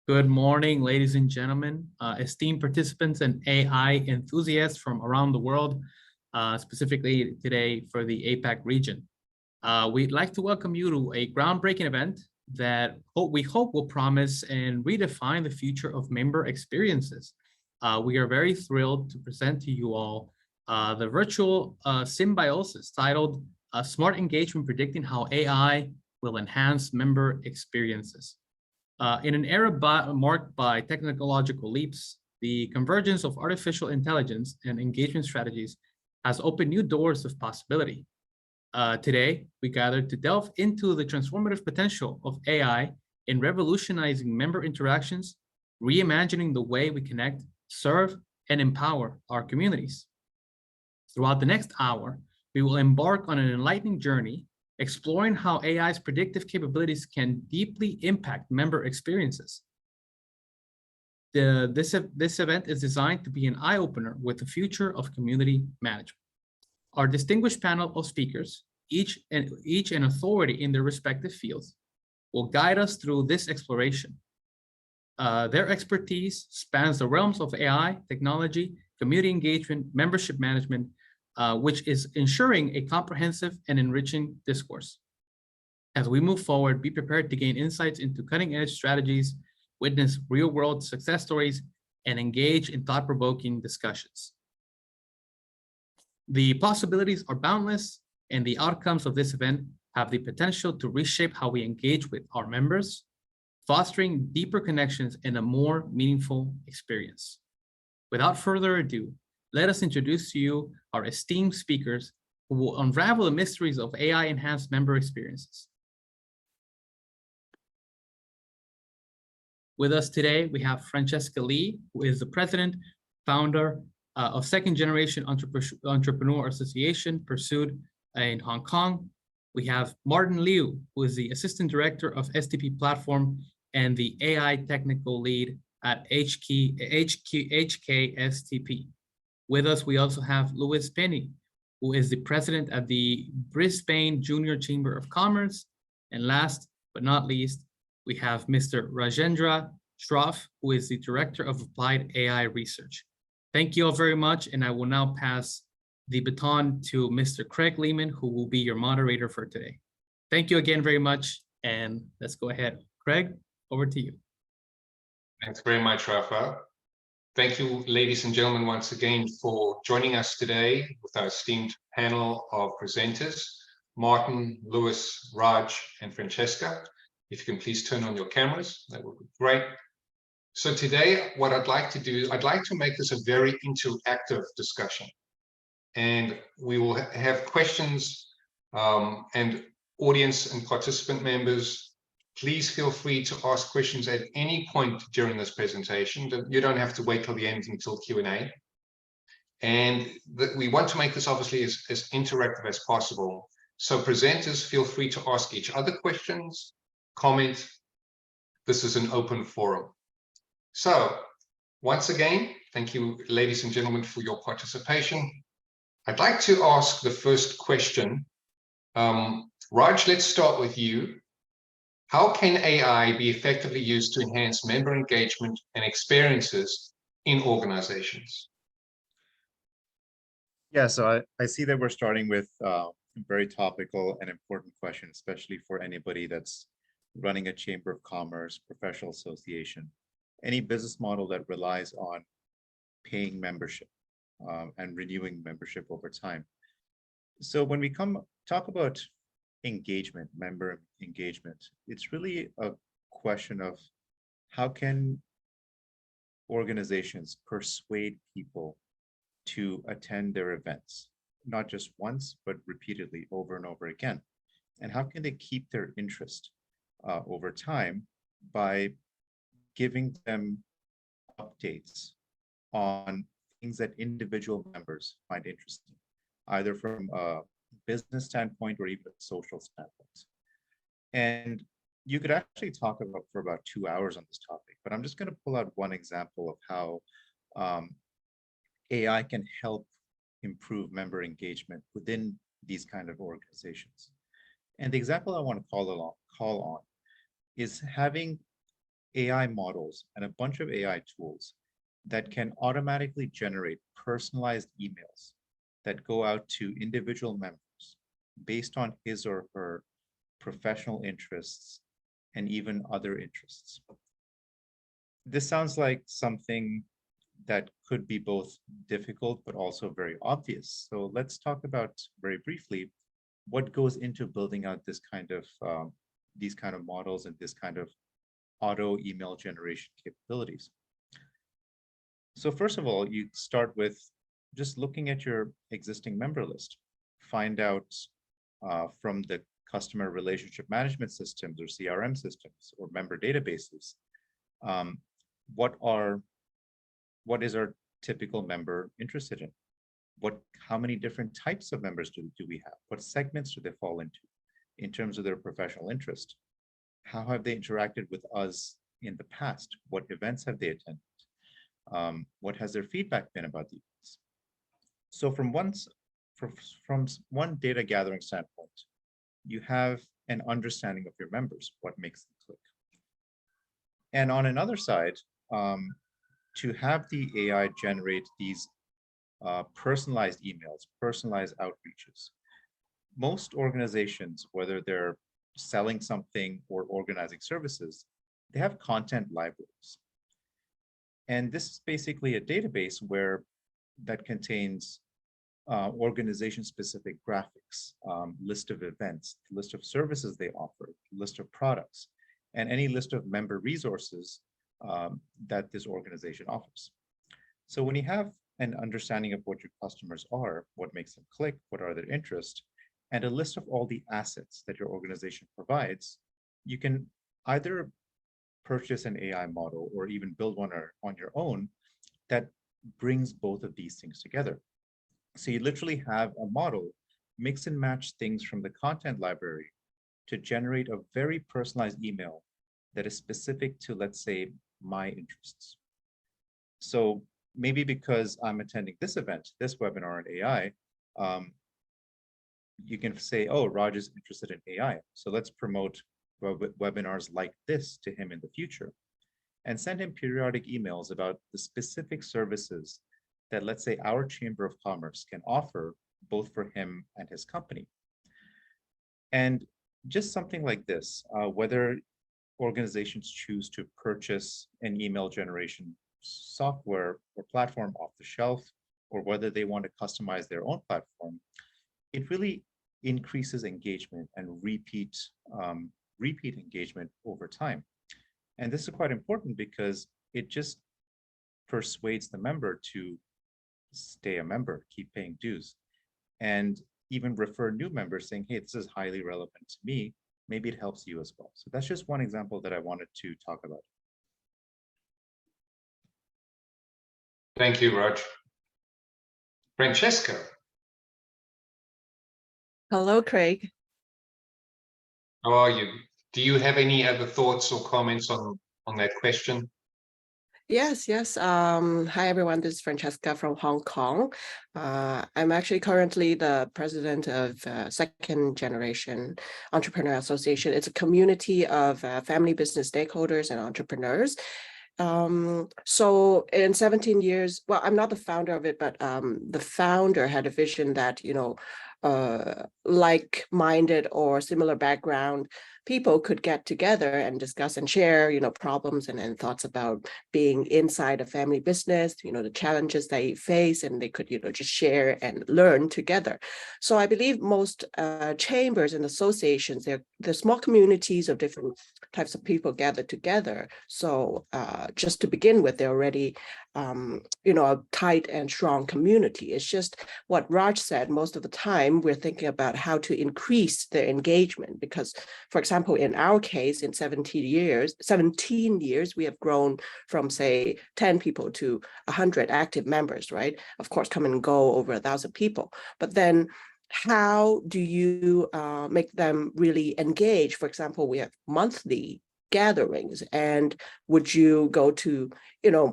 Good morning, ladies and gentlemen, esteemed participants and AI enthusiasts from around the world, specifically today for the APAC region. We'd like to welcome you to a groundbreaking event that we hope will promise and redefine the future of member experiences. We are very thrilled to present to you all the virtual symbiosis titled Smart Engagement Predicting How AI Will Enhance Member Experiences. In an era marked by technological leaps, the convergence of artificial intelligence and engagement strategies has opened new doors of possibility. Today, we gathered to delve into the transformative potential of AI in revolutionizing member interactions, reimagining the way we connect, serve, and empower our communities. Throughout the next hour, we will embark on an enlightening journey exploring how AI's predictive capabilities can deeply impact member experiences. This event is designed to be an eye-opener with the future of community management. Our distinguished panel of speakers, each an authority in their respective fields, will guide us through this exploration. Their expertise spans the realms of AI, technology, community engagement, membership management, which is ensuring a comprehensive and enriching discourse. As we move forward, be prepared to gain insights into cutting-edge strategies, witness real-world success stories, and engage in thought-provoking discussions. The possibilities are boundless, and the outcomes of this event have the potential to reshape how we engage with our members, fostering deeper connections and a more meaningful experience. Without further ado, let us introduce to you our esteemed speakers who will unravel the mysteries of AI-enhanced member experiences. With us today, we have Francesca Lee, who is the president, founder of Second Generation Entrepreneur Association, pursued in Hong Kong. We have Martin Liu, who is the assistant director of STP Platform and the AI technical lead at HKSTP. With us, we also have Louis Penny, who is the president of the Brisbane Junior Chamber of Commerce. And last but not least, we have Mr. Rajendra Shroff, who is the director of Applied AI Research. Thank you all very much, and I will now pass the baton to Mr. Craig Lehman, who will be your moderator for today. Thank you again very much, and let's go ahead. Craig, over to you. Thanks very much, Rafa. Thank you, ladies and gentlemen, once again for joining us today with our esteemed panel of presenters, Martin, Louis, Raj, and Francesca. If you can please turn on your cameras, that would be great. So today, what I'd like to do, I'd like to make this a very interactive discussion. And we will have questions and audience and participant members. Please feel free to ask questions at any point during this presentation. You don't have to wait till the end until Q&A. And we want to make this obviously as interactive as possible. So presenters, feel free to ask each other questions, comment. This is an open forum. So once again, thank you, ladies and gentlemen, for your participation. I'd like to ask the first question. Raj, let's start with you. How can AI be effectively used to enhance member engagement and experiences in organizations? Yeah, so I see that we're starting with a very topical and important question, especially for anybody that's running a chamber of commerce, professional association, any business model that relies on paying membership and renewing membership over time. So when we talk about engagement, member engagement, it's really a question of how can organizations persuade people to attend their events, not just once, but repeatedly over and over again. And how can they keep their interest over time by giving them updates on things that individual members find interesting, either from a business standpoint or even a social standpoint. And you could actually talk about for about 2 hours on this topic, but I'm just going to pull out one example of how AI can help improve member engagement within these kind of organizations. And the example I want to call on is having AI models and a bunch of AI tools that can automatically generate personalized emails that go out to individual members based on his or her professional interests and even other interests. This sounds like something that could be both difficult but also very obvious. So let's talk about very briefly what goes into building out this kind of these kind of models and this kind of auto email generation capabilities. So first of all, you start with just looking at your existing member list. Find out from the customer relationship management systems or CRM systems or member databases, what is our typical member interested in? How many different types of members do we have? What segments do they fall into in terms of their professional interest? How have they interacted with us in the past? What events have they attended? What has their feedback been about the events? So from one data gathering standpoint, you have an understanding of your members, what makes them click. And on another side, to have the AI generate these personalized emails, personalized outreaches. Most organizations, whether they're selling something or organizing services, they have content libraries. And this is basically a database that contains organization-specific graphics, list of events, list of services they offer, list of products, and any list of member resources that this organization offers. So when you have an understanding of what your customers are, what makes them click, what are their interests, and a list of all the assets that your organization provides, you can either purchase an AI model or even build one on your own that brings both of these things together. So you literally have a model, mix and match things from the content library to generate a very personalized email that is specific to, let's say, my interests. So maybe because I'm attending this event, this webinar on AI, you can say, oh, Raj is interested in AI. So let's promote webinars like this to him in the future and send him periodic emails about the specific services that, let's say, our Chamber of Commerce can offer both for him and his company. And just something like this, whether organizations choose to purchase an email generation software or platform off the shelf, or whether they want to customize their own platform, it really increases engagement and repeat engagement over time. And this is quite important because it just persuades the member to stay a member, keep paying dues, and even refer new members saying, hey, this is highly relevant to me. Maybe it helps you as well. So that's just one example that I wanted to talk about. Thank you, Raj. Francesca. Hello, Craig. How are you? Do you have any other thoughts or comments on that question? Yes. Hi, everyone. This is Francesca from Hong Kong. I'm actually currently the president of Second Generation Entrepreneur Association. It's a community of family business stakeholders and entrepreneurs. So in 17 years, well, I'm not the founder of it, but the founder had a vision that, like-minded or similar background people could get together and discuss and share, problems and thoughts about being inside a family business, the challenges they face, and they could, just share and learn together. So I believe most chambers and associations, they're small communities of different types of people gathered together. So just to begin with, they're already a tight and strong community. It's just what Raj said, most of the time we're thinking about how to increase their engagement because, for example, in our case, in 17 years, we have grown from, say, 10 people to 100 active members, right? Of course, come and go over 1,000 people. But then how do you make them really engage? For example, we have monthly gatherings, and would you go to,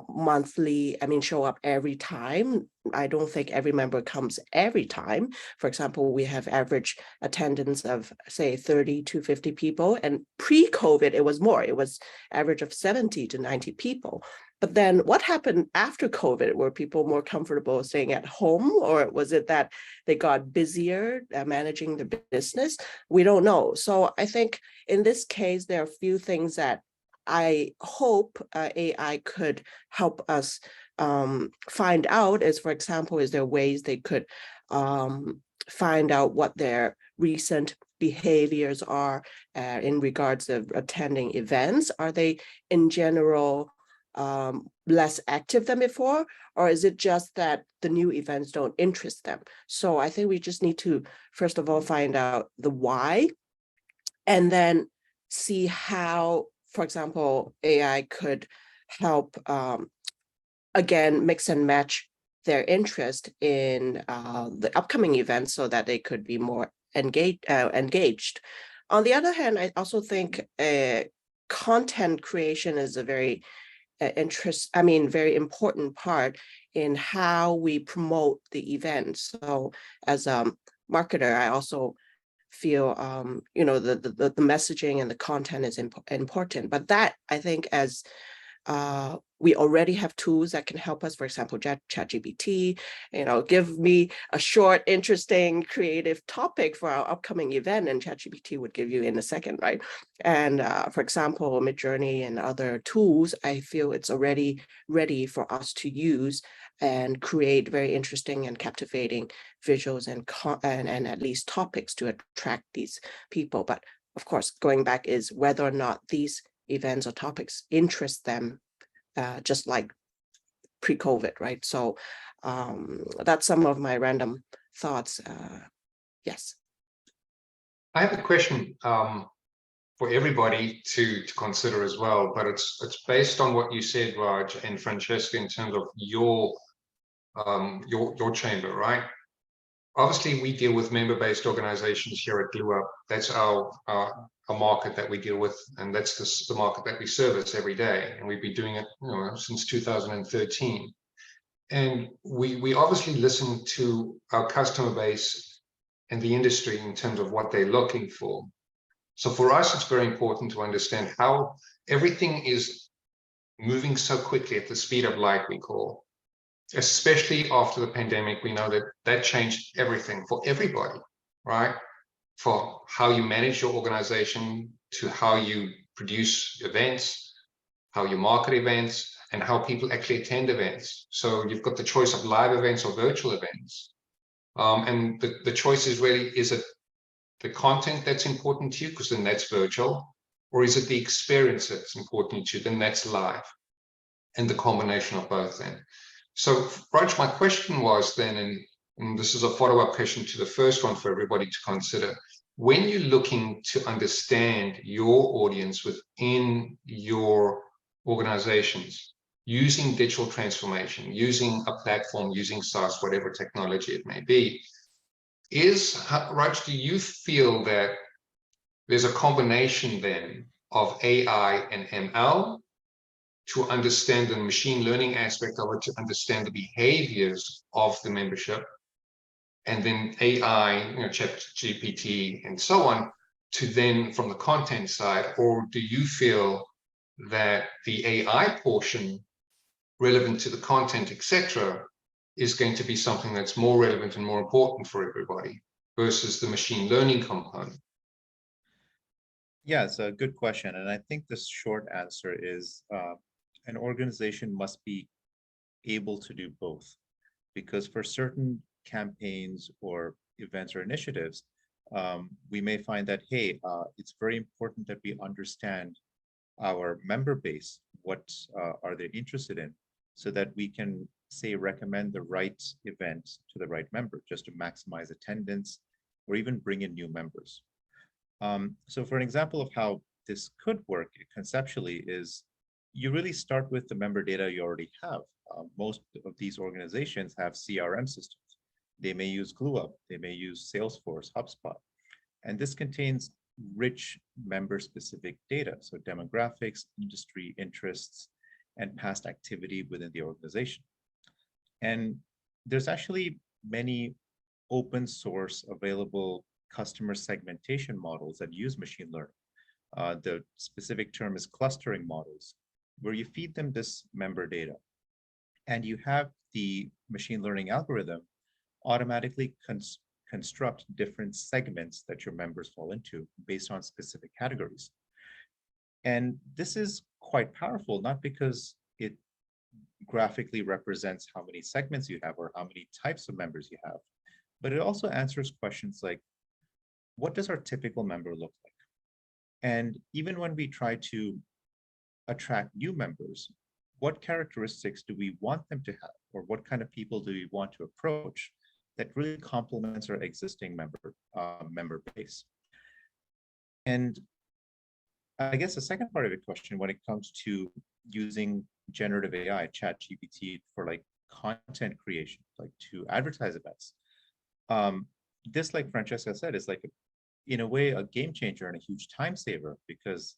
monthly, show up every time I don't think every member comes every time. For example, we have average attendance of say 30 to 50 people, and pre-COVID it was more. It was average of 70 to 90 people. But then what happened after COVID? Were people more comfortable staying at home, or was it that they got busier managing the business? We don't know. So I think in this case, there are a few things that I hope AI could help us find out. Is, for example, is there ways they could find out what their recent behaviors are in regards of attending events? Are they in general less active than before, or is it just that the new events don't interest them? So I think we just need to, first of all, find out the why, and then see how, for example, AI could help again mix and match their interest in the upcoming events so that they could be more engaged. On the other hand, I also think content creation is a very very important part in how we promote the event. So as a marketer, I also feel the messaging and the content is important. But that, I think, as we already have tools that can help us. For example, ChatGPT, give me a short, interesting, creative topic for our upcoming event, and ChatGPT would give you in a second, right? And for example, Midjourney and other tools, I feel it's already ready for us to use and create very interesting and captivating visuals and at least topics to attract these people. But of course, going back is whether or not these events or topics interest them, just like pre-COVID, right? So that's some of my random thoughts. Yes. I have a question for everybody to consider as well, but it's based on what you said, Raj and Francesca, in terms of your chamber, right? Obviously, we deal with member-based organizations here at GlueUp. That's our market that we deal with, and that's the market that we service every day. And we've been doing it since 2013. And we obviously listen to our customer base and the industry in terms of what they're looking for. So for us, it's very important to understand how everything is moving so quickly at the speed of light, we call. Especially after the pandemic, we know that changed everything for everybody, right? For how you manage your organization, to how you produce events, how you market events, and how people actually attend events. So you've got the choice of live events or virtual events. And the choice is really, is it the content that's important to you, because then that's virtual, or is it the experience that's important to you, then that's live, and the combination of both then. So, Raj, my question was then, and this is a follow-up question to the first one for everybody to consider, when you're looking to understand your audience within your organizations, using digital transformation, using a platform, using SaaS, whatever technology it may be, Raj, do you feel that there's a combination then of AI and ML to understand the machine learning aspect of it, to understand the behaviors of the membership, and then AI, ChatGPT and so on, to then from the content side? Or do you feel that the AI portion relevant to the content, etc., is going to be something that's more relevant and more important for everybody versus the machine learning component? Yeah, it's a good question. And I think the short answer is an organization must be able to do both, because for certain campaigns or events or initiatives, we may find that, hey, it's very important that we understand our member base, what are they interested in, so that we can, say, recommend the right event to the right member, just to maximize attendance or even bring in new members. So for an example of how this could work conceptually is, you really start with the member data you already have. Most of these organizations have CRM systems. They may use GlueUp, they may use Salesforce, HubSpot, and this contains rich member-specific data, so demographics, industry interests, and past activity within the organization. And there's actually many open source available customer segmentation models that use machine learning. The specific term is clustering models, where you feed them this member data and you have the machine learning algorithm automatically construct different segments that your members fall into based on specific categories. And this is quite powerful, not because it graphically represents how many segments you have or how many types of members you have, but it also answers questions like, what does our typical member look like? And even when we try to attract new members, what characteristics do we want them to have, or what kind of people do we want to approach that really complements our existing member base? And I guess the second part of the question, when it comes to using generative AI, ChatGPT, for like content creation, like to advertise events, this, like Francesca said, is like, in a way, a game changer and a huge time saver, because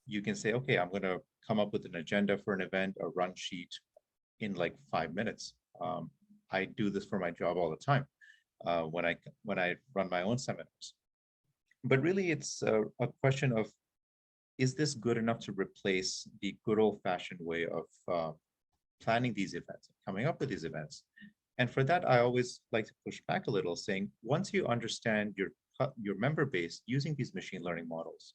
you can say, okay, I'm going to come up with an agenda for an event, a run sheet in like 5 minutes. I do this for my job all the time when I run my own seminars. But really, it's a question of, is this good enough to replace the good old-fashioned way of planning these events, coming up with these events? And for that, I always like to push back a little, saying, once you understand your member base using these machine learning models,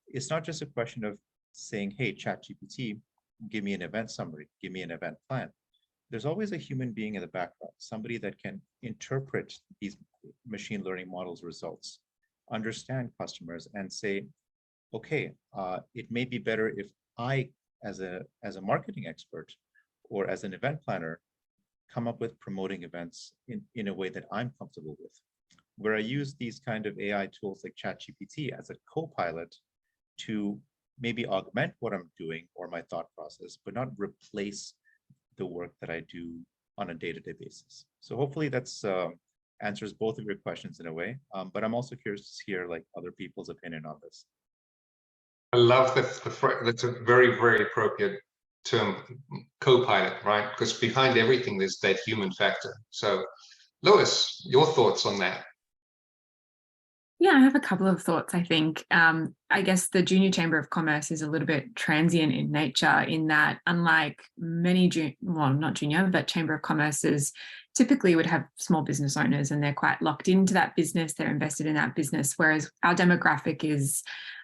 it's not just a question of saying, hey, ChatGPT, give me an event summary, give me an event plan. There's always a human being in the background, somebody that can interpret these machine learning models' results, understand customers, and say, okay, it may be better if I, as a marketing expert or as an event planner, come up with promoting events in a way that I'm comfortable with, where I use these kind of AI tools like ChatGPT as a co-pilot to maybe augment what I'm doing or my thought process, but not replace the work that I do on a day-to-day basis. So hopefully that's answers both of your questions in a way, but I'm also curious to hear like other people's opinion on this. I love that. That's a very, very appropriate term, co-pilot, right? Because behind everything, there's that human factor. So, Lewis, your thoughts on that? Yeah, I have a couple of thoughts, I think. I guess the Junior Chamber of Commerce is a little bit transient in nature, in that unlike many, well, not junior, but Chamber of Commerces typically would have small business owners and they're quite locked into that business, they're invested in that business, whereas our demographic is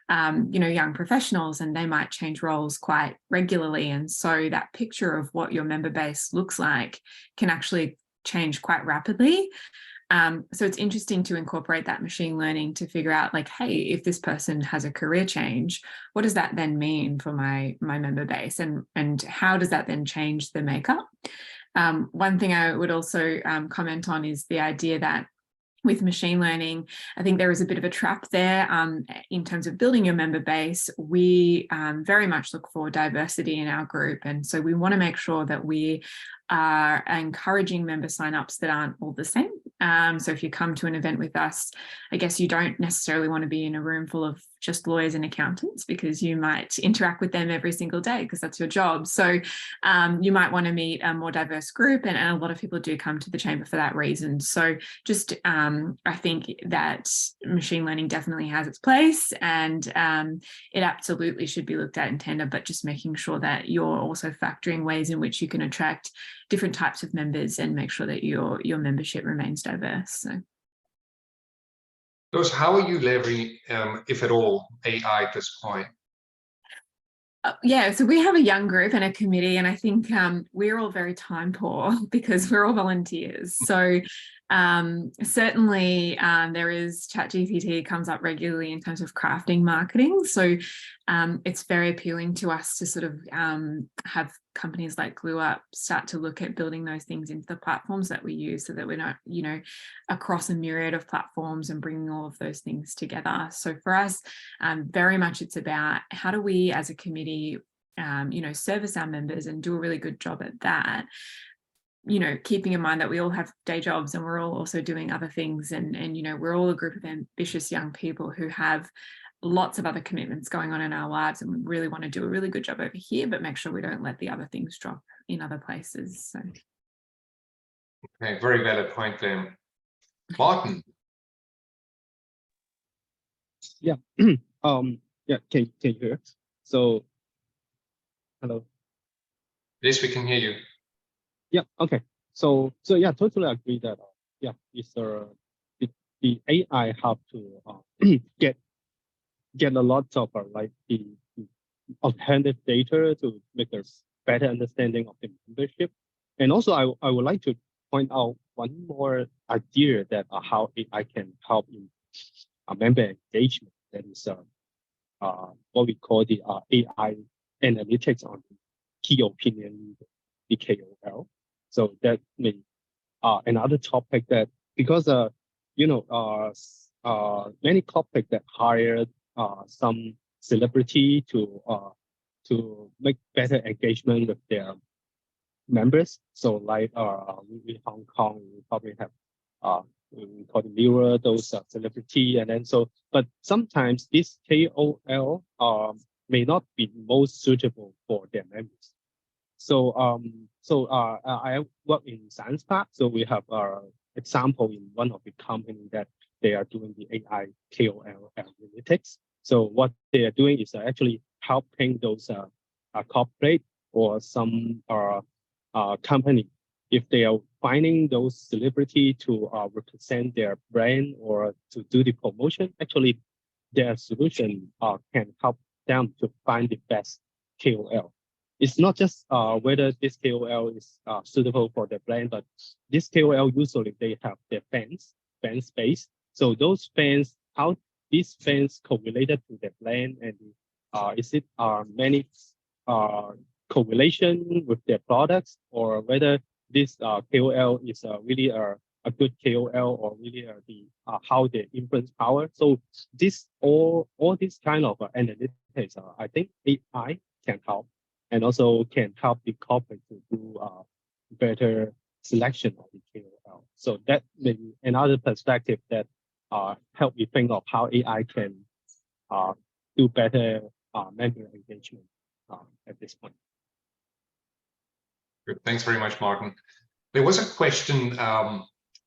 young professionals, and they might change roles quite regularly. And so that picture of what your member base looks like can actually change quite rapidly. So it's interesting to incorporate that machine learning to figure out, like, hey, if this person has a career change, what does that then mean for my member base, and how does that then change the makeup? One thing I would also comment on is the idea that with machine learning, I think there is a bit of a trap there in terms of building your member base. We very much look for diversity in our group. And so we want to make sure that we are encouraging member signups that aren't all the same. So if you come to an event with us, I guess you don't necessarily want to be in a room full of just lawyers and accountants, because you might interact with them every single day because that's your job. So you might want to meet a more diverse group, and a lot of people do come to the chamber for that reason. So just I think that machine learning definitely has its place, and it absolutely should be looked at in tandem, but just making sure that you're also factoring ways in which you can attract different types of members and make sure that your membership remains diverse. So. Lewis, how are you leveraging, if at all, AI at this point? Yeah, so we have a young group and a committee, and I think we're all very time poor because we're all volunteers. So certainly there is ChatGPT comes up regularly in terms of crafting marketing. So it's very appealing to us to sort of have companies like GlueUp start to look at building those things into the platforms that we use, so that we're not, across a myriad of platforms and bringing all of those things together. So for us, very much it's about how do we as a committee, service our members and do a really good job at that. Keeping in mind that we all have day jobs and we're all also doing other things, and we're all a group of ambitious young people who have lots of other commitments going on in our lives, and we really want to do a really good job over here, but make sure we don't let the other things drop in other places. So Okay, very valid point there. Martin, Yeah. Yeah, can you hear? So, hello. yes, we can hear you. Yeah, okay. So yeah, totally agree that yeah, the AI have to get a lot of like the alternative data to make us better understanding of the membership. And also I would like to point out one more idea that how AI can help in member engagement. That is what we call the AI analytics on key opinion leader, the KOL. So that may another topic that because many corporate that hired some celebrity to make better engagement with their members. So like in Hong Kong, we probably have we call the mirror those celebrity, and then so. But sometimes this KOL may not be most suitable for their members. So I work in Science Park. So we have example in one of the company that they are doing the AI KOL analytics. So what they are doing is actually helping those corporate or some company, if they are finding those celebrity to represent their brand or to do the promotion, actually their solution can help them to find the best KOL. It's not just whether this KOL is suitable for their brand, but this KOL usually they have their fan space. So those fans, how these fans correlated to their brand, and is it many correlation with their products, or whether this KOL is really a good KOL, or really the how they influence power. So this all these kind of analytics, I think AI can help, and also can help the corporate to do better selection of the KOL. So that may be another perspective that help me think of how AI can do better member engagement at this point. Good. Thanks very much, Martin. There was a question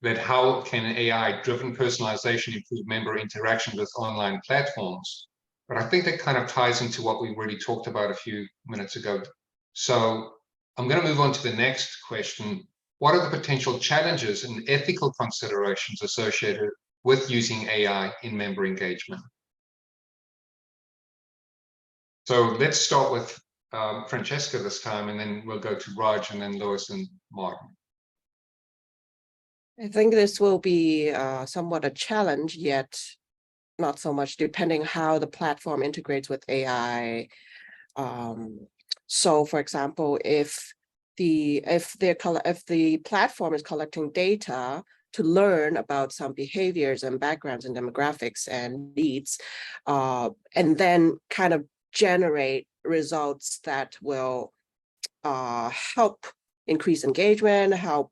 that how can AI-driven personalization improve member interaction with online platforms? But I think that kind of ties into what we already talked about a few minutes ago. So I'm going to move on to the next question. What are the potential challenges and ethical considerations associated with using AI in member engagement? So let's start with Francesca this time, and then we'll go to Raj, and then Lewis and Martin. I think this will be somewhat a challenge, yet not so much, depending how the platform integrates with AI. So, for example, if the platform is collecting data to learn about some behaviors and backgrounds and demographics and needs, and then kind of generate results that will help increase engagement, help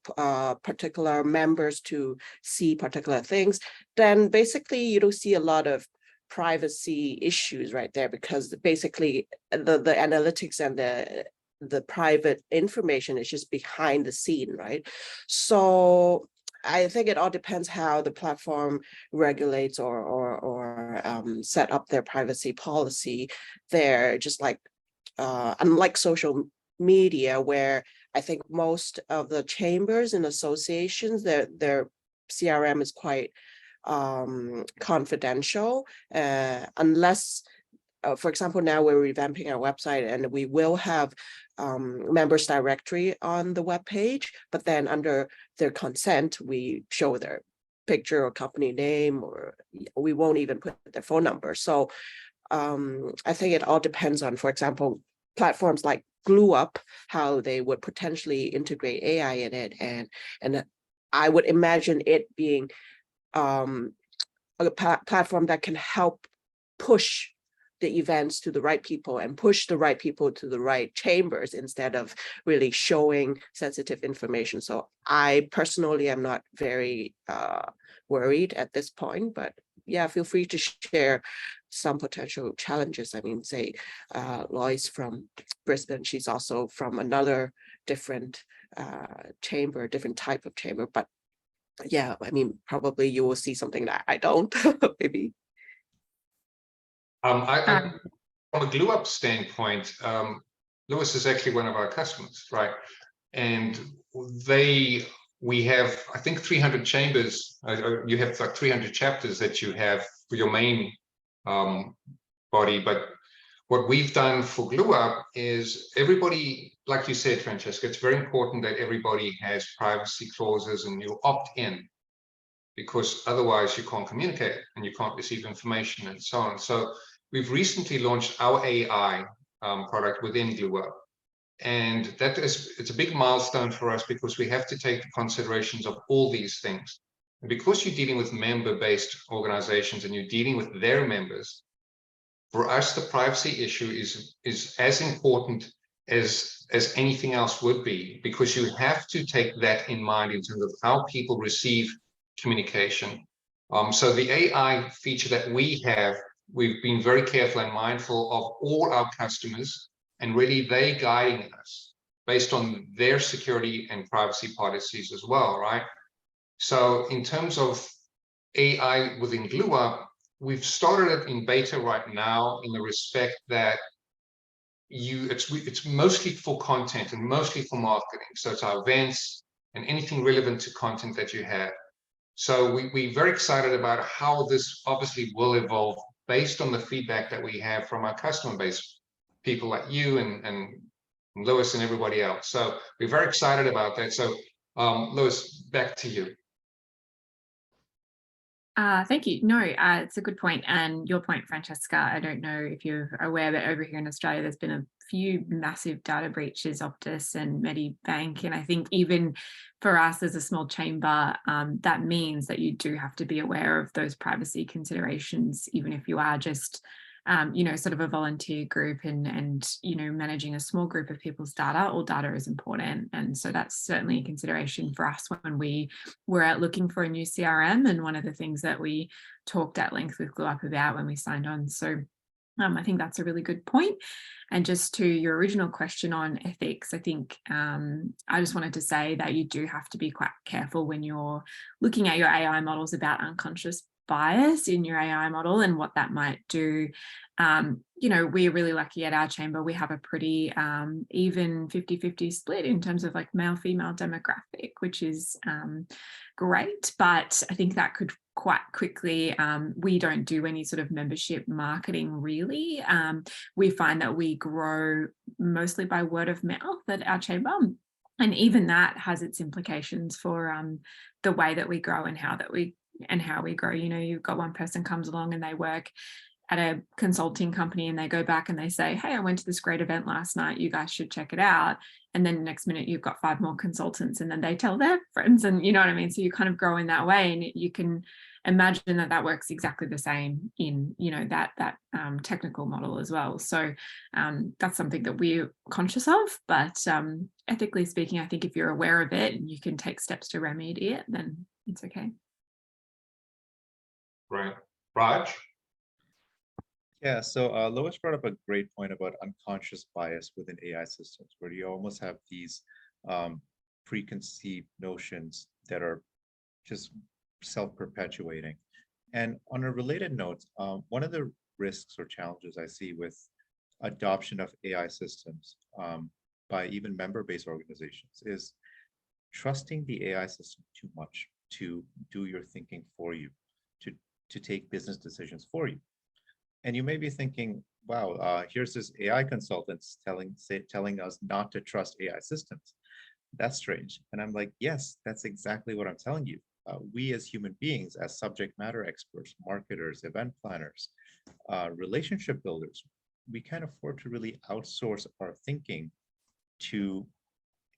particular members to see particular things, then basically you don't see a lot of privacy issues right there, because basically the analytics and the private information is just behind the scene, right? So I think it all depends how the platform regulates or set up their privacy policy there. Just like unlike social media, where I think most of the chambers and associations, their CRM is quite confidential, unless for example, now we're revamping our website, and we will have members directory on the web page, but then under their consent, we show their picture or company name, or we won't even put their phone number. So I think it all depends on, for example, platforms like GlueUp, how they would potentially integrate AI in it, and I would imagine it being a platform that can help push the events to the right people and push the right people to the right chambers instead of really showing sensitive information. So I personally am not very worried at this point, but yeah, feel free to share some potential challenges. I mean, say, Lois from Brisbane, she's also from another different chamber, different type of chamber, but yeah, I mean, probably you will see something that I don't, maybe. From a glue up standpoint, Lewis is actually one of our customers, right? And we have, I think, 300 chambers. You have like 300 chapters that you have for your main body. But what we've done for glue up is everybody, like you said, Francesca, it's very important that everybody has privacy clauses and you opt in, because otherwise you can't communicate and you can't receive information and so on. So we've recently launched our AI product within GlueUp. And it's a big milestone for us because we have to take the considerations of all these things. And because you're dealing with member-based organizations and you're dealing with their members, for us, the privacy issue is as important as anything else would be, because you have to take that in mind in terms of how people receive communication. So the AI feature that we have, we've been very careful and mindful of all our customers, and really they guiding us based on their security and privacy policies as well, right? So in terms of AI within GlueUp, we've started it in beta right now in the respect that it's mostly for content and mostly for marketing. So it's our events and anything relevant to content that you have. So we're very excited about how this obviously will evolve based on the feedback that we have from our customer base, people like you and Lewis and everybody else. So we're very excited about that. So Lewis, back to you. Thank you. No, it's a good point. And your point, Francesca, I don't know if you're aware, but over here in Australia, there's been a few massive data breaches, Optus and Medibank. And I think even for us as a small chamber, that means that you do have to be aware of those privacy considerations, even if you are just sort of a volunteer group and managing a small group of people's data. All data is important. And so that's certainly a consideration for us when we were out looking for a new CRM, and one of the things that we talked at length with GlueUp about when we signed on. So I think that's a really good point. And just to your original question on ethics, I think I just wanted to say that you do have to be quite careful when you're looking at your AI models about unconscious bias in your AI model and what that might do. We're really lucky at our chamber. We have a pretty even 50-50 split in terms of like male-female demographic, which is great. But I think that could quite quickly, we don't do any sort of membership marketing really. We find that we grow mostly by word of mouth at our chamber. And even that has its implications for the way that we grow and how we grow. You've got one person comes along and they work at a consulting company and they go back and they say, hey, I went to this great event last night, you guys should check it out. And then the next minute you've got 5 more consultants, and then they tell their friends, and you know what I mean? So you kind of grow in that way, and you can imagine that works exactly the same in, that technical model as well. So that's something that we're conscious of, but ethically speaking, I think if you're aware of it and you can take steps to remedy it, then it's okay. Right. Raj? Yeah, so Lois brought up a great point about unconscious bias within AI systems, where you almost have these preconceived notions that are just self-perpetuating. And on a related note, one of the risks or challenges I see with adoption of AI systems by even member-based organizations is trusting the AI system too much to do your thinking for you, to take business decisions for you. And you may be thinking, wow, here's this AI consultant telling us not to trust AI systems. That's strange. And I'm like, yes, that's exactly what I'm telling you. We as human beings, as subject matter experts, marketers, event planners, relationship builders, we can't afford to really outsource our thinking to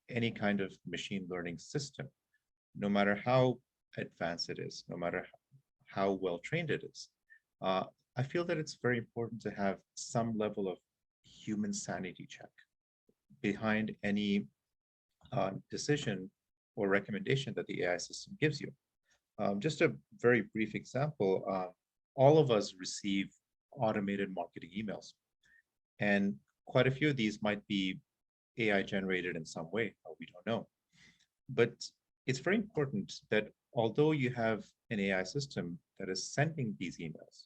any kind of machine learning system, no matter how advanced it is, no matter how well trained it is. I feel that it's very important to have some level of human sanity check behind any decision or recommendation that the AI system gives you. Just a very brief example, all of us receive automated marketing emails. And quite a few of these might be AI generated in some way, we don't know. But it's very important that although you have an AI system that is sending these emails,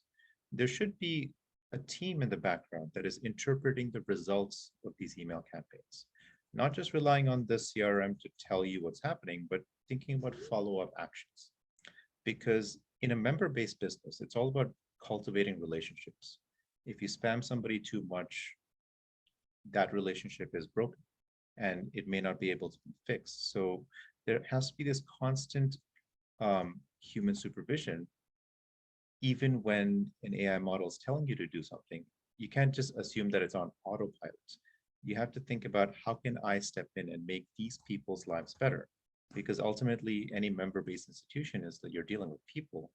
there should be a team in the background that is interpreting the results of these email campaigns, not just relying on the CRM to tell you what's happening, but thinking about follow-up actions. Because in a member-based business, it's all about cultivating relationships. If you spam somebody too much, that relationship is broken and it may not be able to be fixed. So there has to be this constant human supervision. Even when an AI model is telling you to do something, you can't just assume that it's on autopilot. You have to think about, how can I step in and make these people's lives better? Because ultimately, any member-based institution is that you're dealing with people,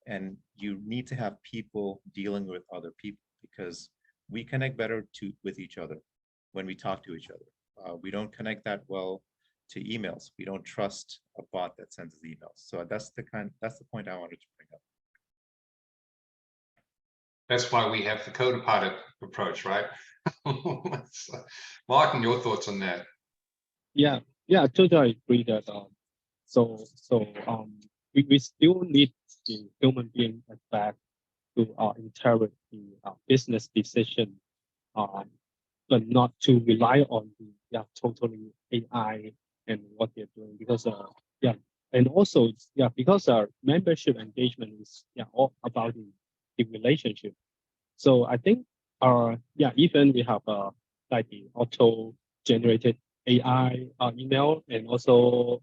and you need to have people dealing with other people, because we connect better with each other when we talk to each other. We don't connect that well to emails. We don't trust a bot that sends us emails. So that's the point I wanted to bring up. That's why we have the codepilot approach, right? Martin, your thoughts on that? Yeah, I totally agree that we still need the human being aspect to interpret the business decision, but not to rely on the totally AI and what they're doing, because and also because our membership engagement is all about the relationship. So I think even we have like the auto generated AI email, and also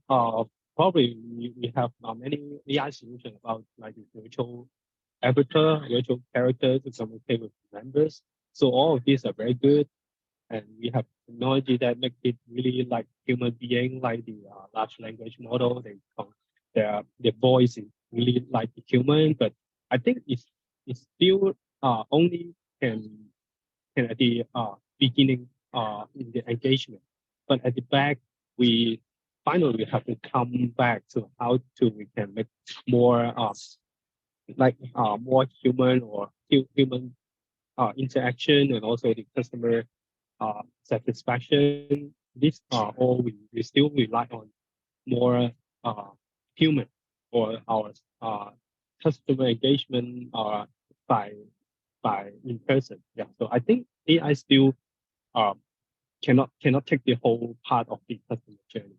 probably we have many AI solutions about like the virtual avatar, virtual character to communicate with members. So all of these are very good, and we have technology that makes it really like human being, like the large language model. Their voice is really like the human, but I think it's still only can at the beginning in the engagement, but at the back we finally have to come back to how we can make more more human or human interaction, and also the customer satisfaction. This all we still rely on more human, or our customer engagement by in person. Yeah, so I think AI still cannot take the whole part of the customer journey.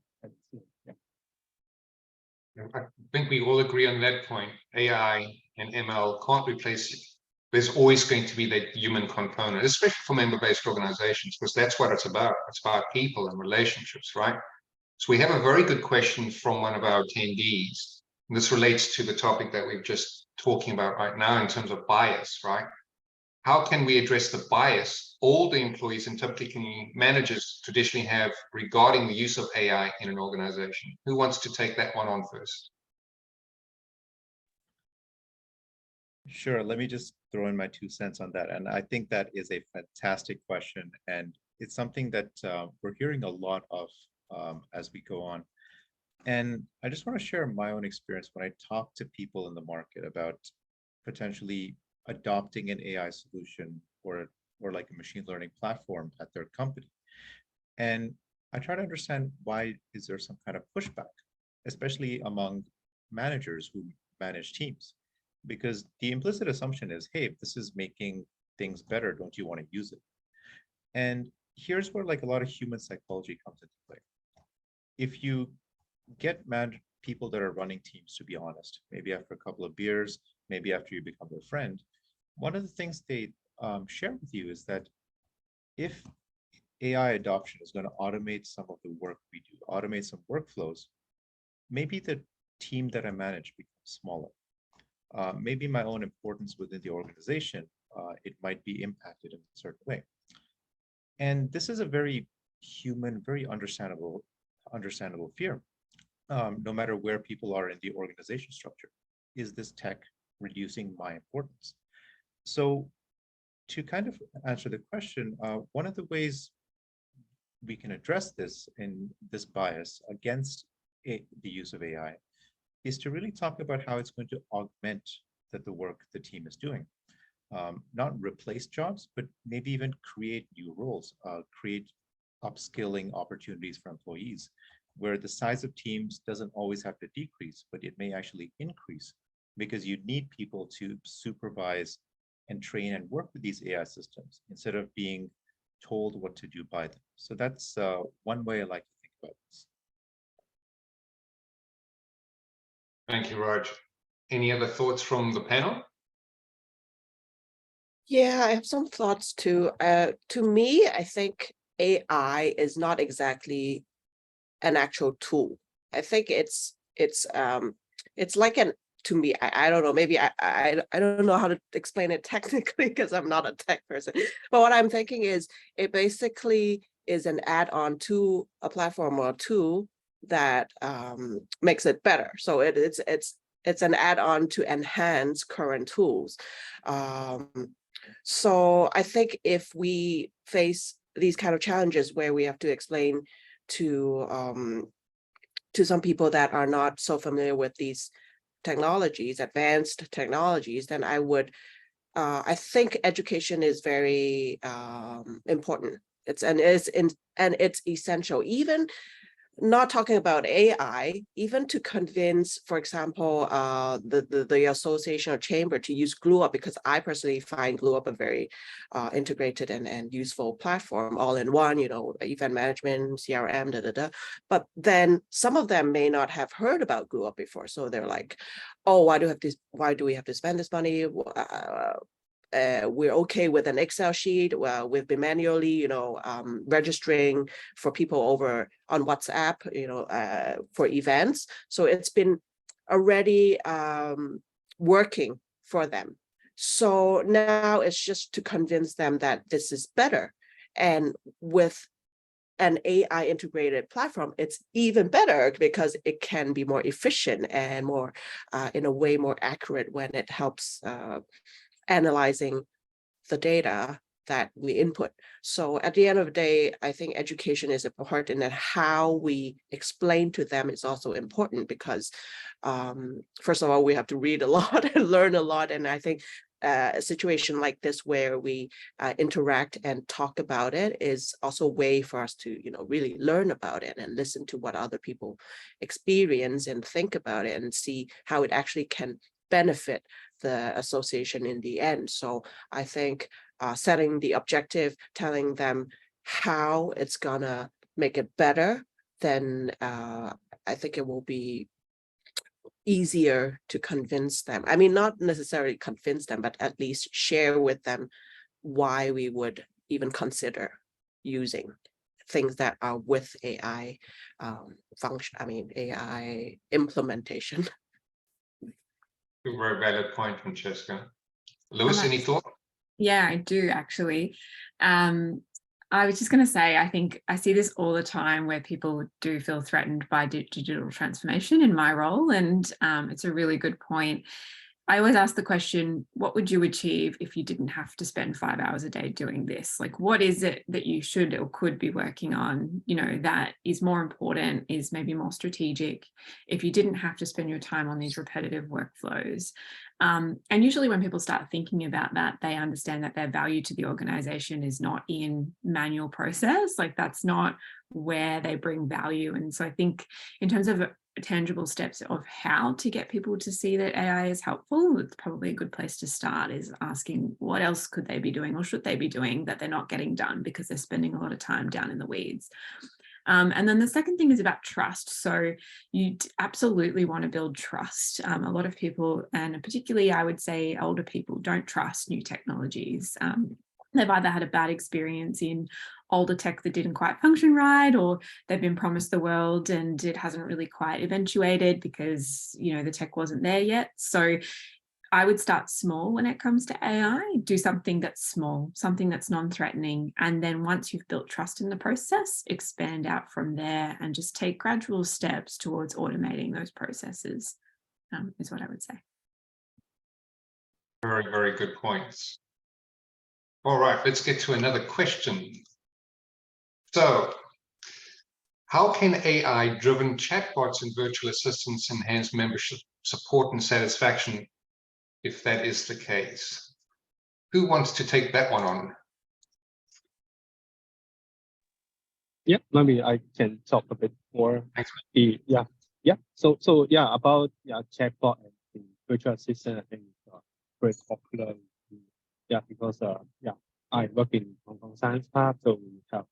I think we all agree on that point. AI and ML can't replace it. There's always going to be that human component, especially for member-based organizations, because that's what it's about. It's about people and relationships, right? So we have a very good question from one of our attendees. And this relates to the topic that we're just talking about right now in terms of bias, right? How can we address the bias all the employees and typically managers traditionally have regarding the use of AI in an organization? Who wants to take that one on first? Sure, let me just throw in my 2 cents on that. And I think that is a fantastic question. And it's something that we're hearing a lot of as we go on. And I just want to share my own experience when I talk to people in the market about potentially adopting an AI solution or like a machine learning platform at their company. And I try to understand, why is there some kind of pushback, especially among managers who manage teams? Because the implicit assumption is, hey, if this is making things better, don't you want to use it? And here's where like a lot of human psychology comes into play. If you get people that are running teams to be honest, maybe after a couple of beers, maybe after you become their friend, one of the things they share with you is that if AI adoption is going to automate some of the work we do, automate some workflows, maybe the team that I manage becomes smaller. Maybe my own importance within the organization, it might be impacted in a certain way. And this is a very human, very understandable fear. No matter where people are in the organization structure, is this tech reducing my importance? So to kind of answer the question, one of the ways we can address this bias against the use of AI is to really talk about how it's going to augment that the work the team is doing. Not replace jobs, but maybe even create new roles, create upskilling opportunities for employees, where the size of teams doesn't always have to decrease, but it may actually increase because you need people to supervise and train and work with these AI systems instead of being told what to do by them. So that's one way I like to think about this. Thank you, Raj. Any other thoughts from the panel? Yeah, I have some thoughts too. To me, I think AI is not exactly an actual tool. I think it's like to me, I don't know, maybe I don't know how to explain it technically because I'm not a tech person. But what I'm thinking is it basically is an add-on to a platform or a tool that makes it better. So it's an add-on to enhance current tools. So I think if we face these kind of challenges where we have to explain to some people that are not so familiar with these technologies, advanced technologies, then I think education is very important. It's essential. Even not talking about AI, even to convince, for example, the association or chamber to use GlueUp, because I personally find GlueUp a very integrated and useful platform, all in one, event management, CRM, But then some of them may not have heard about GlueUp before, so they're like, "Oh, why do we have to spend this money? We're okay with an Excel sheet. Well, we've been manually, registering for people over on WhatsApp, for events. So it's been already working for them. So now it's just to convince them that this is better. And with an AI integrated platform, it's even better because it can be more efficient and more, in a way, more accurate when it helps analyzing the data that we input. So at the end of the day, I think education is important, and how we explain to them is also important because, first of all, we have to read a lot and learn a lot. And I think a situation like this where we interact and talk about it is also a way for us to, really learn about it and listen to what other people experience and think about it and see how it actually can benefit the association in the end. So I think setting the objective, telling them how it's gonna make it better, then I think it will be easier to convince them. I mean, not necessarily convince them, but at least share with them why we would even consider using things that are with AI function. I mean, AI implementation. A very valid point, Francesca. Lewis, any thought? Yeah, I do actually. I was just going to say, I think I see this all the time where people do feel threatened by digital transformation in my role. And it's a really good point. I always ask the question, what would you achieve if you didn't have to spend 5 hours a day doing this? Like, what is it that you should or could be working on, that is more important, is maybe more strategic, if you didn't have to spend your time on these repetitive workflows? And usually when people start thinking about that, they understand that their value to the organization is not in manual process. Like, that's not where they bring value. And so I think in terms of tangible steps of how to get people to see that AI is helpful, it's probably a good place to start, is asking what else could they be doing or should they be doing that they're not getting done because they're spending a lot of time down in the weeds. And then the second thing is about trust. So you absolutely want to build trust. A lot of people, and particularly I would say older people, don't trust new technologies. They've either had a bad experience in older tech that didn't quite function right, or they've been promised the world and it hasn't really quite eventuated because, the tech wasn't there yet. So I would start small when it comes to AI, do something that's small, something that's non-threatening. And then once you've built trust in the process, expand out from there and just take gradual steps towards automating those processes, is what I would say. Very, very good points. All right, let's get to another question. So, how can AI-driven chatbots and virtual assistants enhance membership support and satisfaction if that is the case. Who wants to take that one on? Yeah, maybe I can talk a bit more. Thanks. So about chatbot and the virtual assistant, I think very popular. Because I work in Hong Kong Science Park, so we have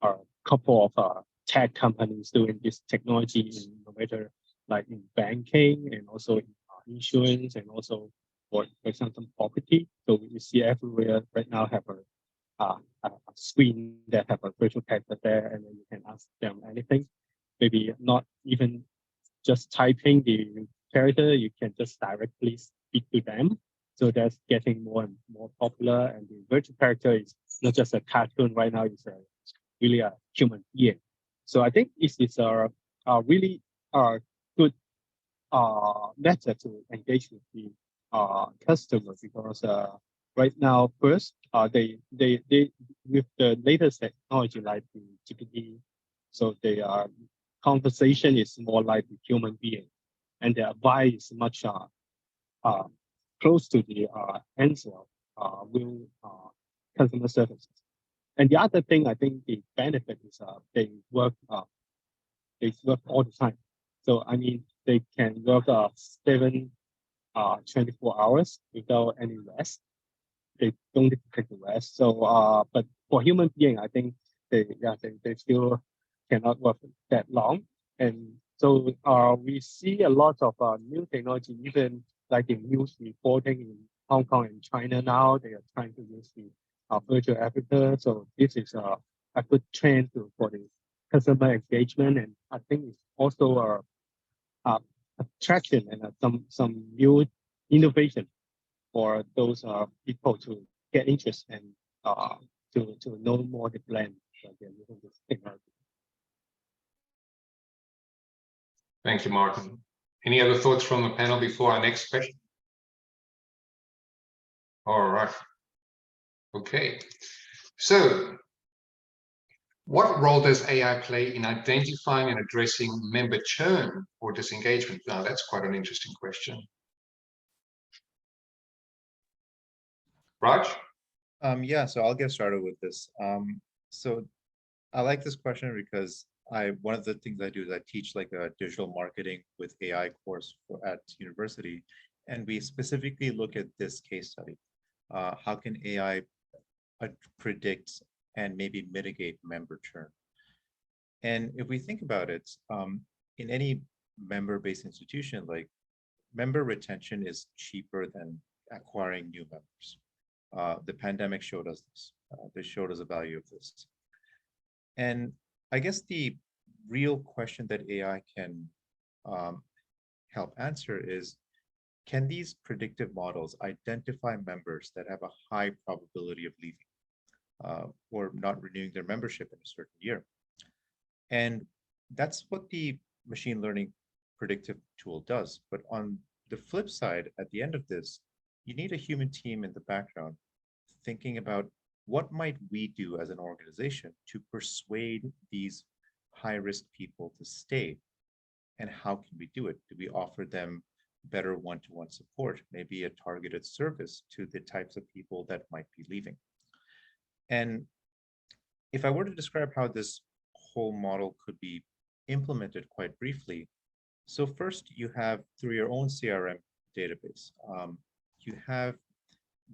a couple of tech companies doing this technology in no matter like in banking and also in insurance and also for example property. So we see everywhere right now have a screen that have a virtual character there, and then you can ask them anything. Maybe not even just typing the character, you can just directly speak to them. So that's getting more and more popular. And the virtual character is not just a cartoon right now, it's really a human being. So I think this is a really good method to engage with the customer, because right now, first, they with the latest technology like the GPT, so their conversation is more like the human being, and their advice is much close to the answer will customer services. And the other thing I think the benefit is they work all the time. So I mean they can work 24 hours without any rest. They don't need to take the rest. So but for human being, I think they still cannot work that long. And so we see a lot of new technology, even like in news reporting in Hong Kong and China now, they are trying to use the virtual avatar. So this is a good trend for the customer engagement, and I think it's also attraction and some new innovation for those people to get interest and to know more the brand that they're using this technology. Thank you, Martin. Any other thoughts from the panel before our next question? All right. Okay. So, what role does AI play in identifying and addressing member churn or disengagement? Now, that's quite an interesting question. Raj? So I'll get started with this. So I like this question because one of the things I do is I teach like a digital marketing with AI course at university, and we specifically look at this case study. How can AI predict and maybe mitigate member churn? And if we think about it, in any member-based institution, like member retention is cheaper than acquiring new members. The pandemic showed us this. They showed us the value of this. And I guess the real question that AI can help answer is, can these predictive models identify members that have a high probability of leaving or not renewing their membership in a certain year? And that's what the machine learning predictive tool does. But on the flip side, at the end of this, you need a human team in the background thinking about what might we do as an organization to persuade these high-risk people to stay, and how can we do it? Do we offer them better one-to-one support, maybe a targeted service to the types of people that might be leaving? And if I were to describe how this whole model could be implemented quite briefly, so first you have, through your own CRM database, you have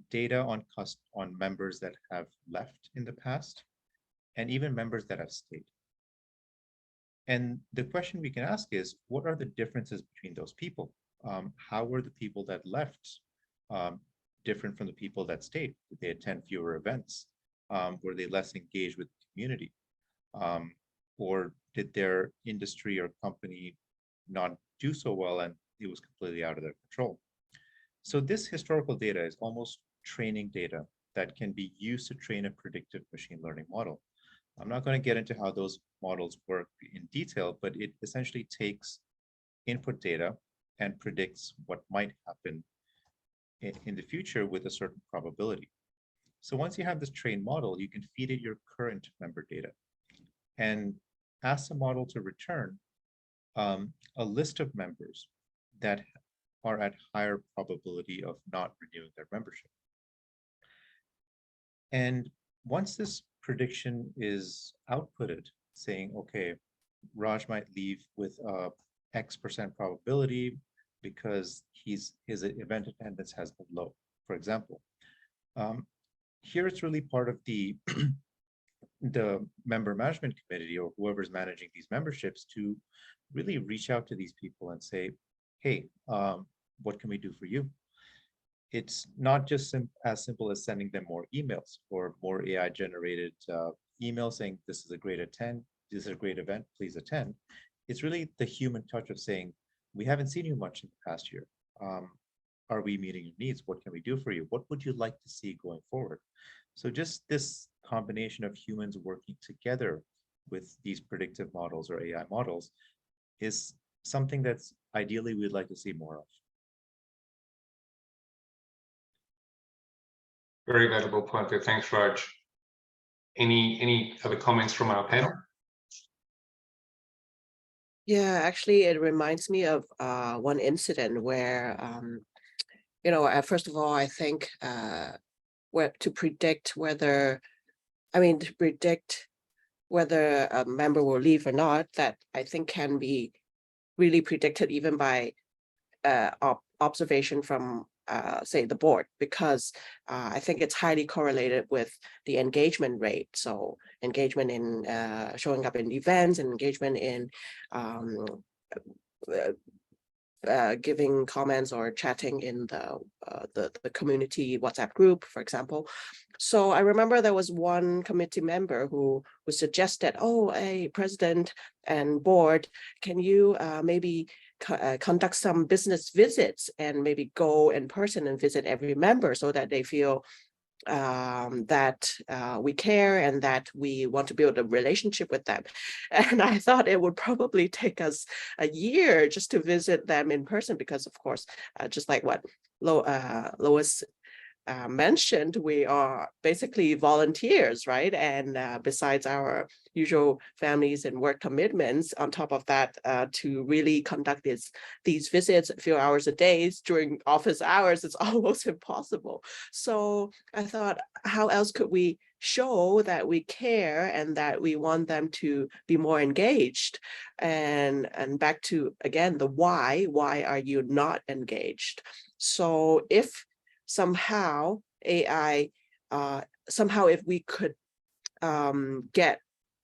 data on members that have left in the past, and even members that have stayed. And the question we can ask is, what are the differences between those people? How were the people that left different from the people that stayed? Did they attend fewer events? Were they less engaged with the community? Or did their industry or company not do so well and it was completely out of their control? So this historical data is almost training data that can be used to train a predictive machine learning model. I'm not going to get into how those models work in detail, but it essentially takes input data and predicts what might happen in the future with a certain probability. So once you have this trained model, you can feed it your current member data and ask the model to return a list of members that are at higher probability of not renewing their membership. And once this prediction is outputted, saying, okay, Raj might leave with a X% probability because his event attendance has been low, for example. Here it's really part of the member management committee or whoever's managing these memberships to really reach out to these people and say, hey, what can we do for you? It's not just as simple as sending them more emails or more AI generated emails saying this is a great this is a great event, please attend. It's really the human touch of saying, we haven't seen you much in the past year. Are we meeting your needs? What can we do for you? What would you like to see going forward? So just this combination of humans working together with these predictive models or AI models is something that's ideally we'd like to see more of. Very valuable point there. Thanks, Raj. Any other comments from our panel? Yeah, actually, it reminds me of one incident where, first of all, I think to predict whether a member will leave or not, that I think can be really predicted even by observation from say the board, because I think it's highly correlated with the engagement rate. So engagement in showing up in events and engagement in giving comments or chatting in the community WhatsApp group, for example. So I remember there was one committee member who suggested, oh, hey, president and board, can you maybe conduct some business visits and maybe go in person and visit every member so that they feel that we care and that we want to build a relationship with them. And I thought it would probably take us a year just to visit them in person, because of course, just like what Lois mentioned, we are basically volunteers, right? And besides our usual families and work commitments, on top of that, to really conduct these visits a few hours a day during office hours, it's almost impossible. So I thought, how else could we show that we care and that we want them to be more engaged? And back to, again, the why are you not engaged? So if somehow AI, if we could get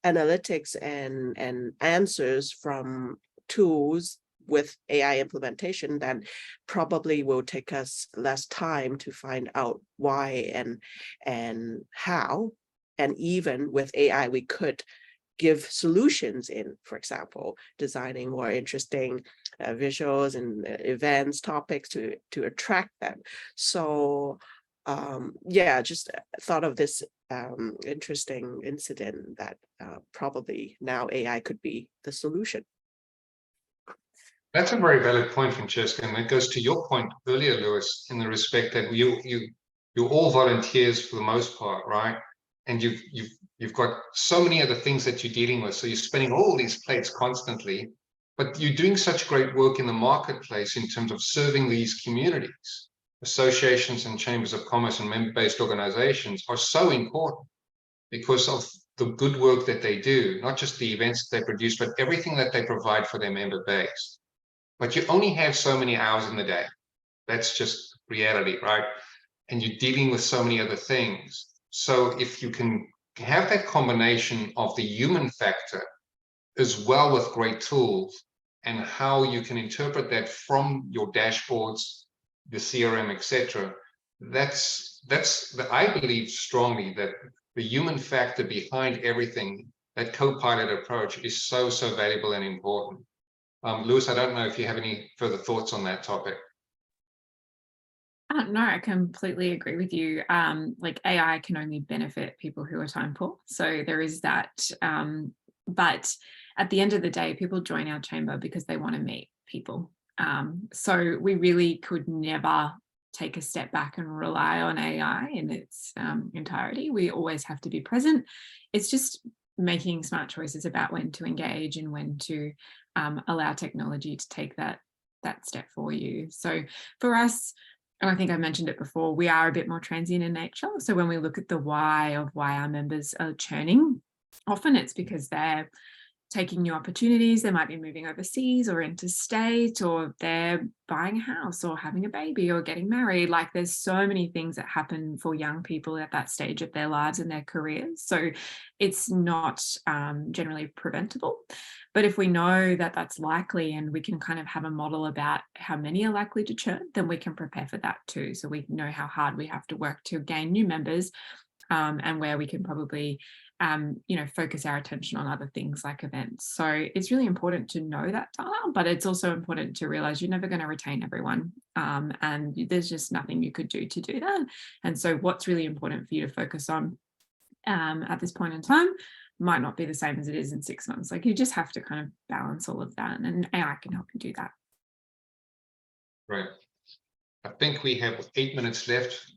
analytics and answers from tools with AI implementation, then probably will take us less time to find out why and how. And even with AI, we could give solutions in, for example, designing more interesting visuals and events, topics to attract them. So yeah, just thought of this interesting incident that probably now AI could be the solution. That's a very valid point, Francesca, and it goes to your point earlier, Lewis, in the respect that you're all volunteers for the most part, right? And you've got so many other things that you're dealing with, so you're spinning all these plates constantly, but you're doing such great work in the marketplace in terms of serving these communities. Associations and chambers of commerce and member-based organizations are so important because of the good work that they do, not just the events that they produce, but everything that they provide for their member base. But you only have so many hours in the day. That's just reality, right? And you're dealing with so many other things. So if you can have that combination of the human factor as well with great tools and how you can interpret that from your dashboards, the CRM, etc., I believe strongly that the human factor behind everything, that co-pilot approach, is so valuable and important. Lewis, I don't know if you have any further thoughts on that topic. No, I completely agree with you. Like AI can only benefit people who are time poor. So there is that. But at the end of the day, people join our chamber because they want to meet people. So we really could never take a step back and rely on AI in its entirety. We always have to be present. It's just making smart choices about when to engage and when to allow technology to take that that step for you. So for us, and I think I mentioned it before, we are a bit more transient in nature. So when we look at the why of why our members are churning, often it's because they're taking new opportunities. They might be moving overseas or interstate, or they're buying a house or having a baby or getting married. Like, there's so many things that happen for young people at that stage of their lives and their careers. So it's not generally preventable. But if we know that that's likely, and we can kind of have a model about how many are likely to churn, then we can prepare for that too. So we know how hard we have to work to gain new members, and where we can probably focus our attention on other things like events. So it's really important to know that data, but it's also important to realize you're never going to retain everyone, and there's just nothing you could do to do that. And so what's really important for you to focus on at this point in time might not be the same as it is in 6 months. Like, you just have to kind of balance all of that, and AI can help you do that. Right. I think we have 8 minutes left.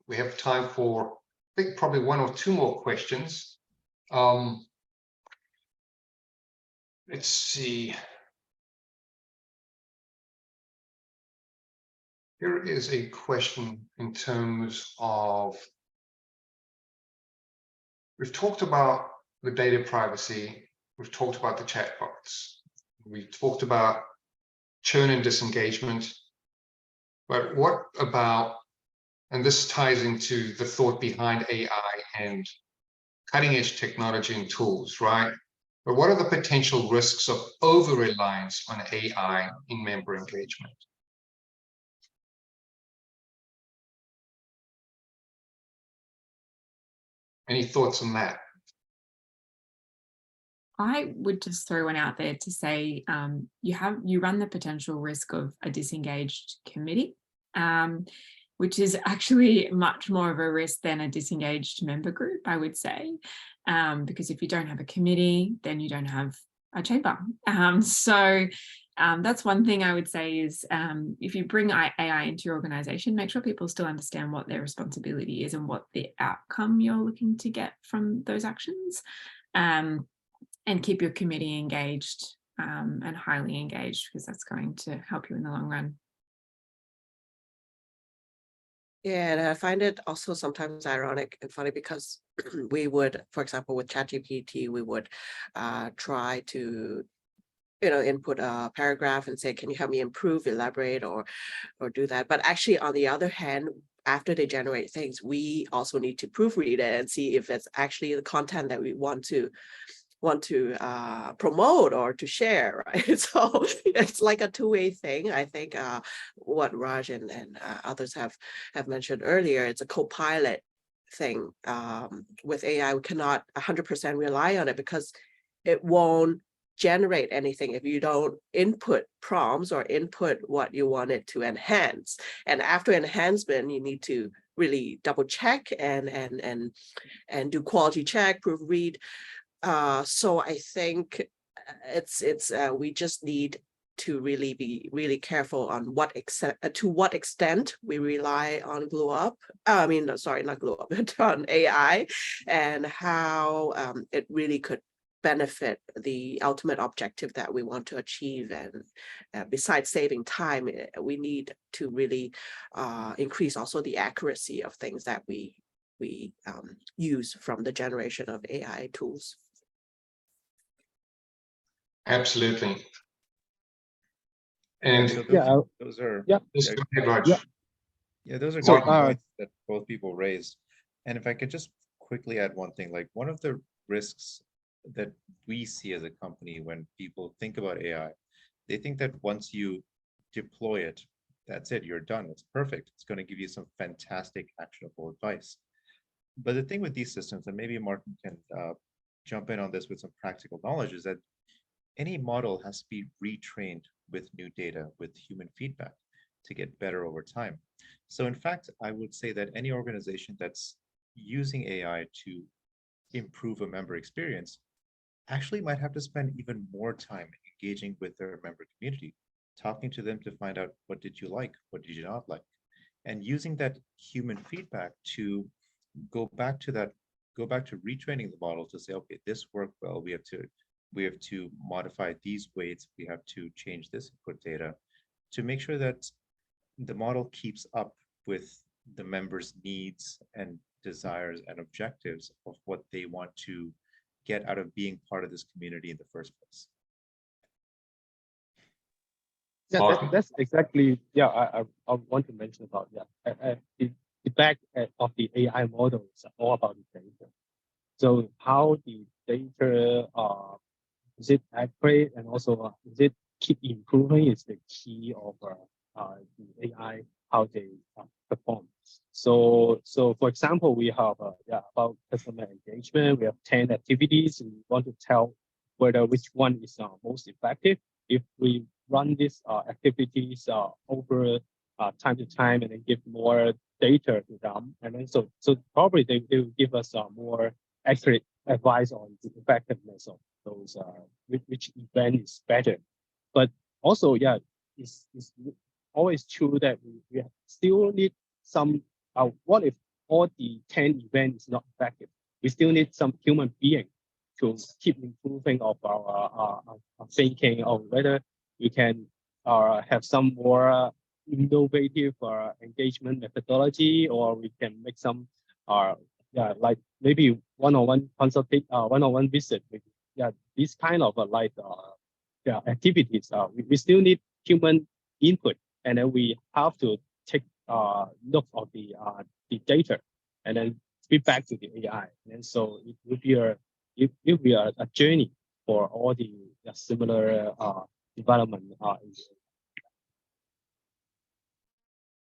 We have time for, I think, probably 1 or 2 more questions. Let's see. Here is a question in terms of, we've talked about the data privacy, we've talked about the chatbots, we talked about churn and disengagement, but what about, and this ties into the thought behind AI and cutting edge technology and tools, right? But what are the potential risks of over-reliance on AI in member engagement? Any thoughts on that? I would just throw one out there to say, you run the potential risk of a disengaged committee, which is actually much more of a risk than a disengaged member group, I would say, because if you don't have a committee, then you don't have a chamber. So that's one thing I would say is, if you bring AI into your organization, make sure people still understand what their responsibility is and what the outcome you're looking to get from those actions. And keep your committee engaged, and highly engaged, because that's going to help you in the long run. Yeah, and I find it also sometimes ironic and funny because we would, for example, with ChatGPT, we would try to input a paragraph and say, can you help me improve, elaborate, or do that? But actually, on the other hand, after they generate things, we also need to proofread it and see if it's actually the content that we want to promote or to share, right? So it's like a two-way thing. I think what Raj and others have mentioned earlier, it's a co-pilot thing. With AI, we cannot 100% rely on it because it won't generate anything if you don't input prompts or input what you want it to enhance. And after enhancement, you need to really double check and do quality check, proofread. So I think we just need to really be really careful on to what extent we rely on on AI, and how it really could benefit the ultimate objective that we want to achieve. And besides saving time, we need to really increase also the accuracy of things that we use from the generation of AI tools. Absolutely. And So those are those are So, great points that both people raised. And if I could just quickly add one thing, like one of the risks that we see as a company when people think about AI, they think that once you deploy it, that's it, you're done, it's perfect, it's going to give you some fantastic actionable advice. But the thing with these systems, and maybe Martin can jump in on this with some practical knowledge, is that any model has to be retrained with new data, with human feedback, to get better over time. So in fact, I would say that any organization that's using AI to improve a member experience actually might have to spend even more time engaging with their member community, talking to them to find out, what did you like, what did you not like, and using that human feedback to go back to retraining the model to say, okay, this worked well, we have to modify these weights, we have to change this input data, to make sure that the model keeps up with the members' needs and desires and objectives of what they want to get out of being part of this community in the first place. Yeah, that's exactly, yeah, I want to mention about, yeah, the back of the AI model is all about the data. So how the data, is it accurate, and also is it keep improving is the key of the AI, how they perform. So for example, we have about customer engagement. We have 10 activities. We want to tell whether which one is most effective. If we run these activities over time to time, and then give more data to them, and then so probably they will give us more accurate advice on the effectiveness of those which event is better. But also, yeah, it's always true that we still need some. What if all the 10 events is not effective? We still need some human being to keep improving of our thinking, or whether we can have some more innovative engagement methodology, or we can make some like maybe one-on-one consulting, one-on-one visit. Yeah, these kind of activities. We still need human input, and then we have to take look of the data, and then feedback to the AI. And so it will be a journey for all the similar development.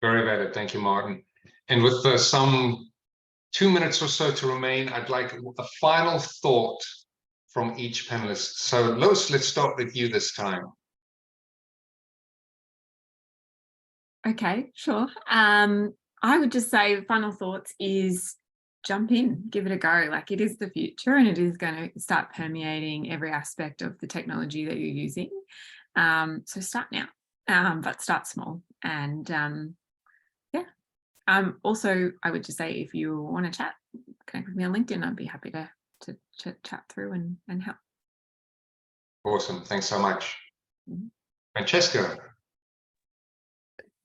Very valid. Thank you, Martin. And with some 2 minutes or so to remain, I'd like a final thought from each panelist. So Lois, let's start with you this time. Okay, sure. I would just say final thoughts is jump in, give it a go. Like, it is the future, and it is going to start permeating every aspect of the technology that you're using. So start now, but start small. And also, I would just say, if you want to chat, connect with me on LinkedIn. I'd be happy to chat through and help. Awesome. Thanks so much. Francesca.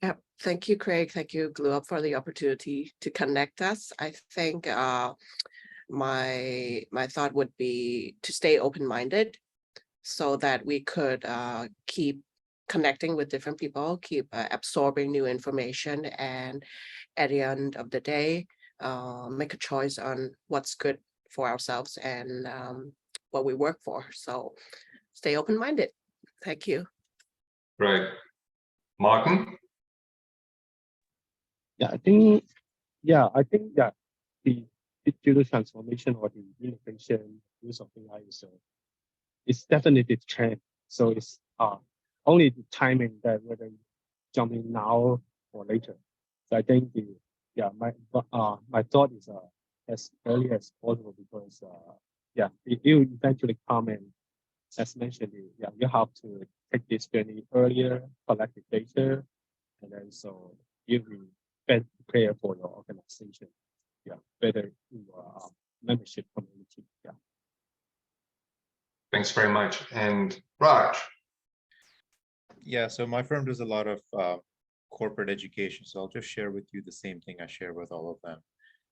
Yeah, thank you, Craig. Thank you, GlueUp, for the opportunity to connect us. I think my thought would be to stay open-minded, so that we could keep connecting with different people, keep absorbing new information, and at the end of the day, make a choice on what's good for ourselves and what we work for. So stay open-minded. Thank you. Right. Martin? I think the digital transformation or the innovation use of AI is definitely the trend. So it's only the timing that whether you jump in now or later. So I think my thought is as early as possible, because it will eventually come, and as mentioned, you have to take this journey earlier, collect the data, and then so you will better prepare for your organization, better in your membership community. Thanks very much. And Raj? Yeah, so my firm does a lot of corporate education, so I'll just share with you the same thing I share with all of them.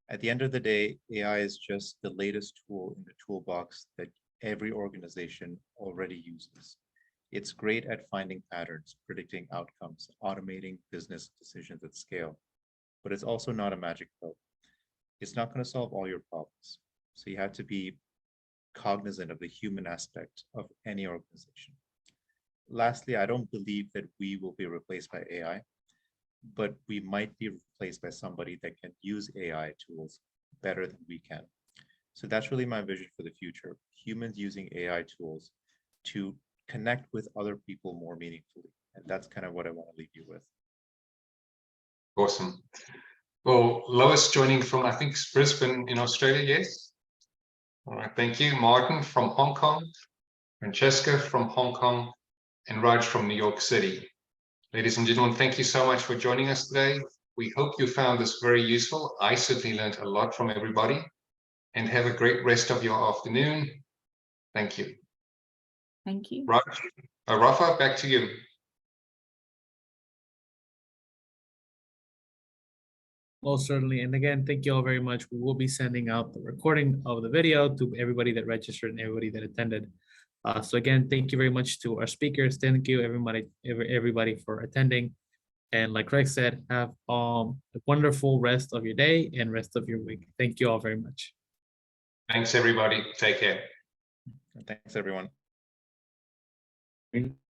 At the end of the day, AI is just the latest tool in the toolbox that every organization already uses. It's great at finding patterns, predicting outcomes, automating business decisions at scale, but it's also not a magic pill. It's not going to solve all your problems. So you have to be cognizant of the human aspect of any organization. Lastly, I don't believe that we will be replaced by AI, but we might be replaced by somebody that can use AI tools better than we can. So that's really my vision for the future. Humans using AI tools to connect with other people more meaningfully. And that's kind of what I want to leave you with. Awesome. Well, Lois joining from, I think, Brisbane in Australia, yes? All right, thank you. Martin from Hong Kong, Francesca from Hong Kong, and Raj from New York City. Ladies and gentlemen, thank you so much for joining us today. We hope you found this very useful. I certainly learned a lot from everybody, and have a great rest of your afternoon. Thank you. Thank you. Raj, Rafa, back to you. Most certainly. And again, thank you all very much. We will be sending out the recording of the video to everybody that registered and everybody that attended. So again, thank you very much to our speakers. Thank you everybody for attending. And like Craig said, have a wonderful rest of your day and rest of your week. Thank you all very much. Thanks, everybody. Take care. Thanks, everyone.